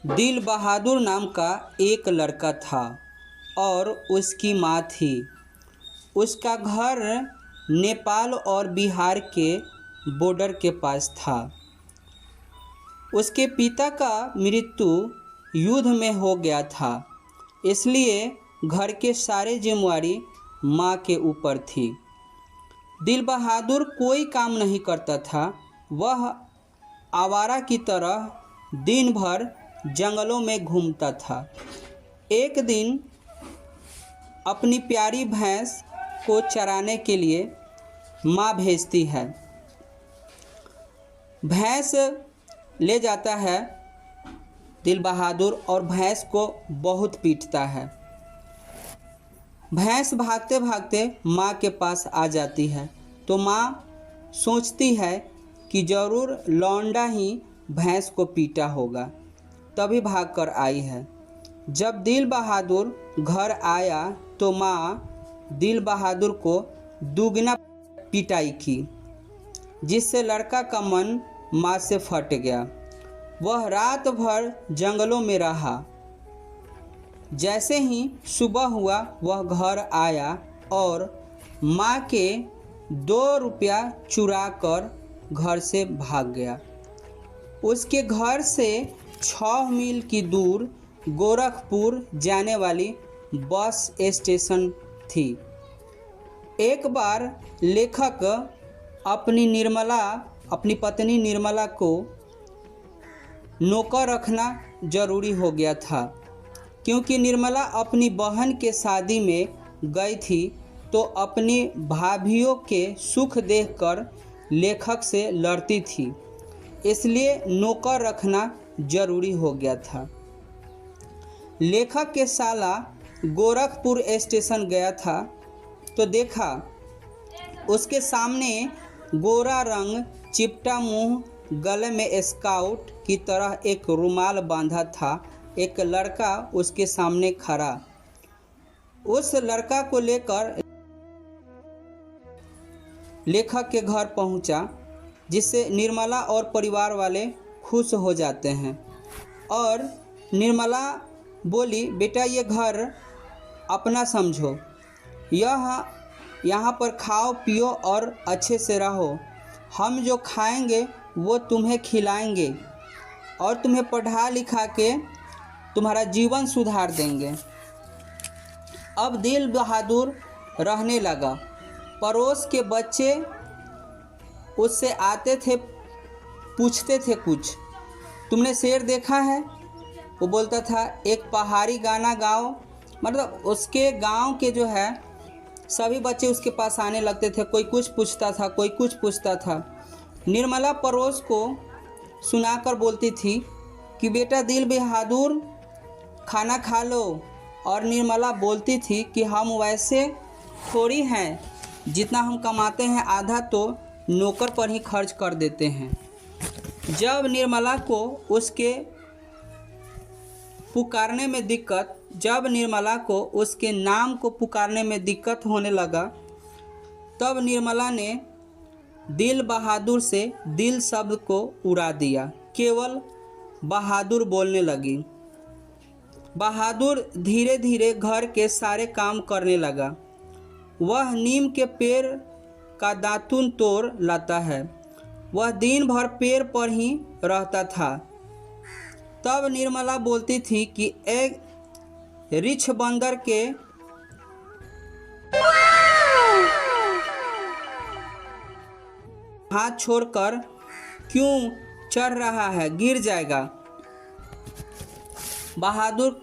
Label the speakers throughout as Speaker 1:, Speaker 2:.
Speaker 1: दिल बहादुर नाम का एक लड़का था और उसकी माँ थी। उसका घर नेपाल और बिहार के बॉर्डर के पास था। उसके पिता का मृत्यु युद्ध में हो गया था, इसलिए घर के सारे जिम्मेवारी माँ के ऊपर थी। दिल बहादुर कोई काम नहीं करता था। वह आवारा की तरह दिन भर जंगलों में घूमता था। एक दिन अपनी प्यारी भैंस को चराने के लिए माँ भेजती है। भैंस ले जाता है दिल बहादुर और भैंस को बहुत पीटता है। भैंस भागते भागते माँ के पास आ जाती है तो माँ सोचती है कि ज़रूर लौंडा ही भैंस को पीटा होगा, तभी भागकर आई है। जब दिल बहादुर घर आया तो माँ दिल बहादुर को दुगना पिटाई की, जिससे लड़का का मन माँ से फट गया। वह रात भर जंगलों में रहा। जैसे ही सुबह हुआ वह घर आया और माँ के 2 रुपया चुरा कर घर से भाग गया। उसके घर से 6 मील की दूर गोरखपुर जाने वाली बस स्टेशन थी। एक बार लेखक अपनी पत्नी निर्मला को नौकर रखना जरूरी हो गया था, क्योंकि निर्मला अपनी बहन के शादी में गई थी तो अपनी भाभियों के सुख देखकर लेखक से लड़ती थी, इसलिए नौकर रखना जरूरी हो गया था। लेखक के साला गोरखपुर स्टेशन गया था तो देखा उसके सामने गोरा रंग, चिपटा मुंह, गले में स्काउट की तरह एक रुमाल बांधा था एक लड़का उसके सामने खड़ा। उस लड़का को लेकर लेखक के घर पहुंचा, जिससे निर्मला और परिवार वाले खुश हो जाते हैं। और निर्मला बोली, बेटा ये घर अपना समझो, यहाँ पर खाओ पियो और अच्छे से रहो। हम जो खाएंगे वो तुम्हें खिलाएंगे और तुम्हें पढ़ा लिखा के तुम्हारा जीवन सुधार देंगे। अब दिल बहादुर रहने लगा। पड़ोस के बच्चे उससे आते थे, पूछते थे कुछ, तुमने शेर देखा है? वो बोलता था एक पहाड़ी गाना गाओ। मतलब उसके गांव के जो है सभी बच्चे उसके पास आने लगते थे। कोई कुछ पूछता था, कोई कुछ पूछता था। निर्मला पड़ोस को सुनाकर बोलती थी कि बेटा दिल बहादुर खाना खा लो। और निर्मला बोलती थी कि हम वैसे थोड़ी हैं, जितना हम कमाते हैं आधा तो नौकर पर ही खर्च कर देते हैं। जब निर्मला को उसके नाम को पुकारने में दिक्कत होने लगा, तब निर्मला ने दिल बहादुर से दिल शब्द को उड़ा दिया। केवल बहादुर बोलने लगी। बहादुर धीरे धीरे घर के सारे काम करने लगा। वह नीम के पेड़ का दातुन तोड़ लाता है। वह दिन भर पेड़ पर ही रहता था। तब निर्मला बोलती थी कि एक रिछ बंदर के हाथ छोड़कर क्यों चढ़ रहा है, गिर जाएगा। बहादुर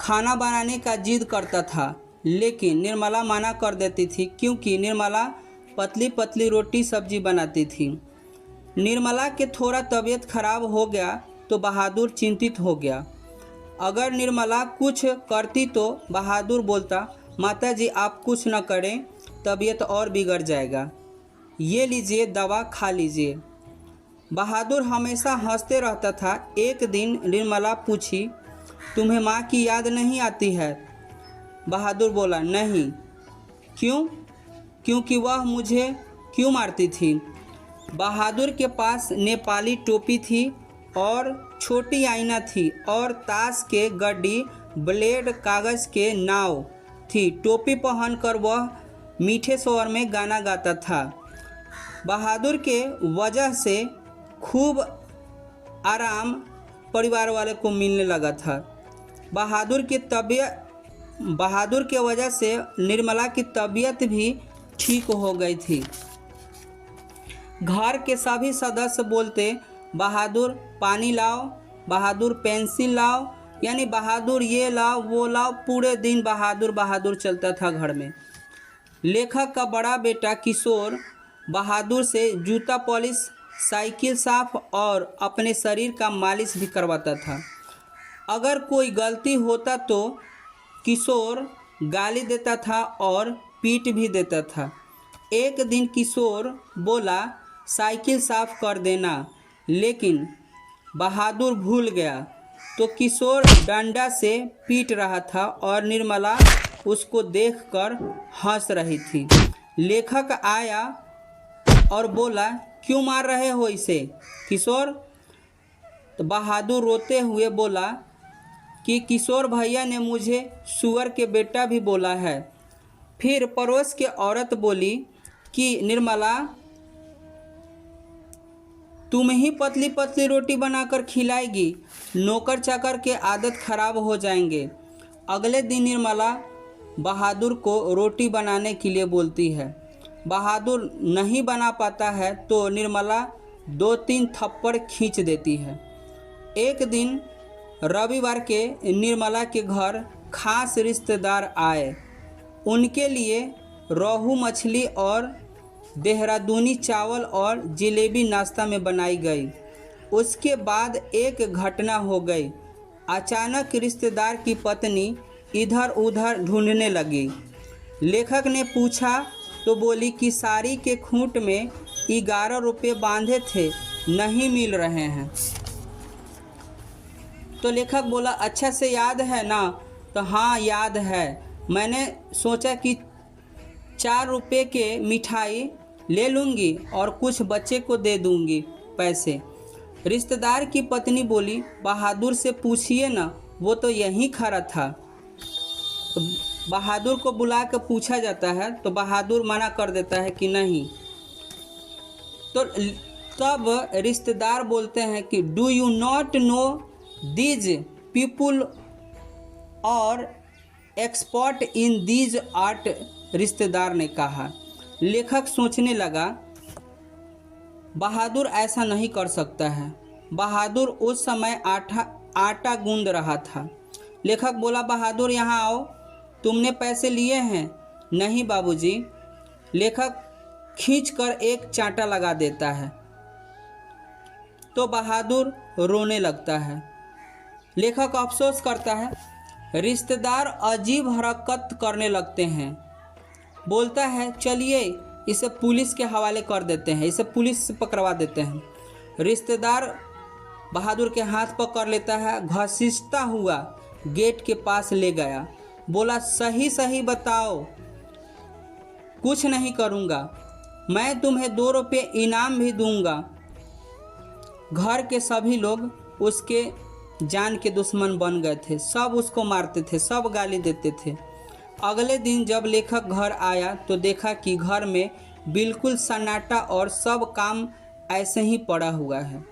Speaker 1: खाना बनाने का जिद करता था, लेकिन निर्मला मना कर देती थी, क्योंकि निर्मला पतली पतली रोटी सब्जी बनाती थी। निर्मला के थोड़ा तबीयत खराब हो गया तो बहादुर चिंतित हो गया। अगर निर्मला कुछ करती तो बहादुर बोलता, माताजी आप कुछ न करें, तबीयत और बिगड़ जाएगा, ये लीजिए दवा खा लीजिए। बहादुर हमेशा हंसते रहता था। एक दिन निर्मला पूछी, तुम्हें माँ की याद नहीं आती है? बहादुर बोला, नहीं। क्यों? क्योंकि वह मुझे क्यों मारती थी। बहादुर के पास नेपाली टोपी थी और छोटी आईना थी और ताश के गड्डी, ब्लेड, कागज़ के नाव थी। टोपी पहनकर वह मीठे स्वर में गाना गाता था। बहादुर के वजह से खूब आराम परिवार वाले को मिलने लगा था। बहादुर के वजह से निर्मला की तबीयत भी ठीक हो गई थी। घर के सभी सदस्य बोलते, बहादुर पानी लाओ, बहादुर पेंसिल लाओ, यानी बहादुर ये लाओ वो लाओ। पूरे दिन बहादुर बहादुर चलता था घर में। लेखक का बड़ा बेटा किशोर बहादुर से जूता पॉलिश, साइकिल साफ और अपने शरीर का मालिश भी करवाता था। अगर कोई गलती होता तो किशोर गाली देता था और पीट भी देता था। एक दिन किशोर बोला, साइकिल साफ कर देना, लेकिन बहादुर भूल गया तो किशोर डंडा से पीट रहा था और निर्मला उसको देखकर हंस रही थी। लेखक आया और बोला, क्यों मार रहे हो इसे किशोर? तो बहादुर रोते हुए बोला कि किशोर भैया ने मुझे सुअर के बेटा भी बोला है। फिर पड़ोस की औरत बोली कि निर्मला, तुम ही पतली पतली रोटी बनाकर खिलाएगी, नौकर चाकर के आदत खराब हो जाएंगे। अगले दिन निर्मला बहादुर को रोटी बनाने के लिए बोलती है। बहादुर नहीं बना पाता है तो निर्मला 2-3 थप्पड़ खींच देती है। एक दिन रविवार के निर्मला के घर खास रिश्तेदार आए। उनके लिए रोहू मछली और देहरादूनी चावल और जलेबी नाश्ता में बनाई गई। उसके बाद एक घटना हो गई। अचानक रिश्तेदार की पत्नी इधर उधर ढूंढने लगी। लेखक ने पूछा तो बोली कि साड़ी के खूंट में 11 रुपये बांधे थे, नहीं मिल रहे हैं। तो लेखक बोला, अच्छा से याद है ना? तो हाँ याद है, मैंने सोचा कि 4 रुपये के मिठाई ले लूँगी और कुछ बच्चे को दे दूँगी पैसे। रिश्तेदार की पत्नी बोली, बहादुर से पूछिए ना, वो तो यहीं खड़ा था। तो बहादुर को बुला कर पूछा जाता है तो बहादुर मना कर देता है कि नहीं। तो तब रिश्तेदार बोलते हैं कि do you not know these people और एक्सपर्ट इन दीज आर्ट, रिश्तेदार ने कहा। लेखक सोचने लगा, बहादुर ऐसा नहीं कर सकता है। बहादुर उस समय आटा गूंद रहा था। लेखक बोला, बहादुर यहाँ आओ, तुमने पैसे लिए हैं? नहीं बाबूजी। लेखक खींचकर एक चांटा लगा देता है तो बहादुर रोने लगता है। लेखक अफसोस करता है। रिश्तेदार अजीब हरकत करने लगते हैं। बोलता है, चलिए इसे पुलिस के हवाले कर देते हैं, इसे पुलिस से पकड़वा देते हैं। रिश्तेदार बहादुर के हाथ पकड़ लेता है, घसीटता हुआ गेट के पास ले गया। बोला, सही सही बताओ, कुछ नहीं करूँगा, मैं तुम्हें 2 रुपये इनाम भी दूंगा। घर के सभी लोग उसके जान के दुश्मन बन गए थे। सब उसको मारते थे, सब गाली देते थे। अगले दिन जब लेखक घर आया तो देखा कि घर में बिल्कुल सन्नाटा और सब काम ऐसे ही पड़ा हुआ है।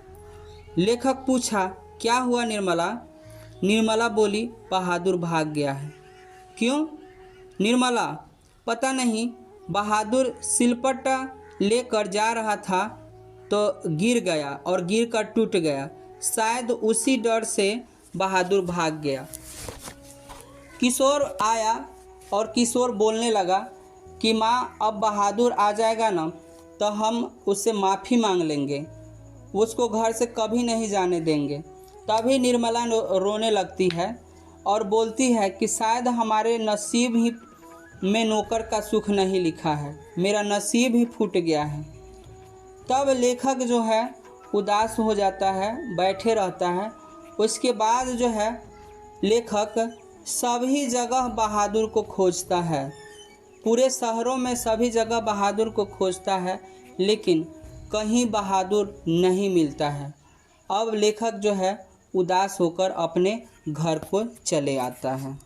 Speaker 1: लेखक पूछा, क्या हुआ निर्मला? निर्मला बोली, बहादुर भाग गया है। क्यों? निर्मला, पता नहीं, बहादुर सिलपट्टा लेकर जा रहा था तो गिर गया और गिरकर टूट गया। शायद उसी डर से बहादुर भाग गया। किशोर आया और किशोर बोलने लगा कि माँ, अब बहादुर आ जाएगा ना तो हम उससे माफ़ी मांग लेंगे, उसको घर से कभी नहीं जाने देंगे। तभी निर्मला रोने लगती है और बोलती है कि शायद हमारे नसीब ही में नौकर का सुख नहीं लिखा है, मेरा नसीब ही फूट गया है। तब लेखक जो है उदास हो जाता है, बैठे रहता है। उसके बाद जो है लेखक सभी जगह बहादुर को खोजता है, पूरे शहरों में सभी जगह बहादुर को खोजता है, लेकिन कहीं बहादुर नहीं मिलता है। अब लेखक जो है उदास होकर अपने घर को चले आता है।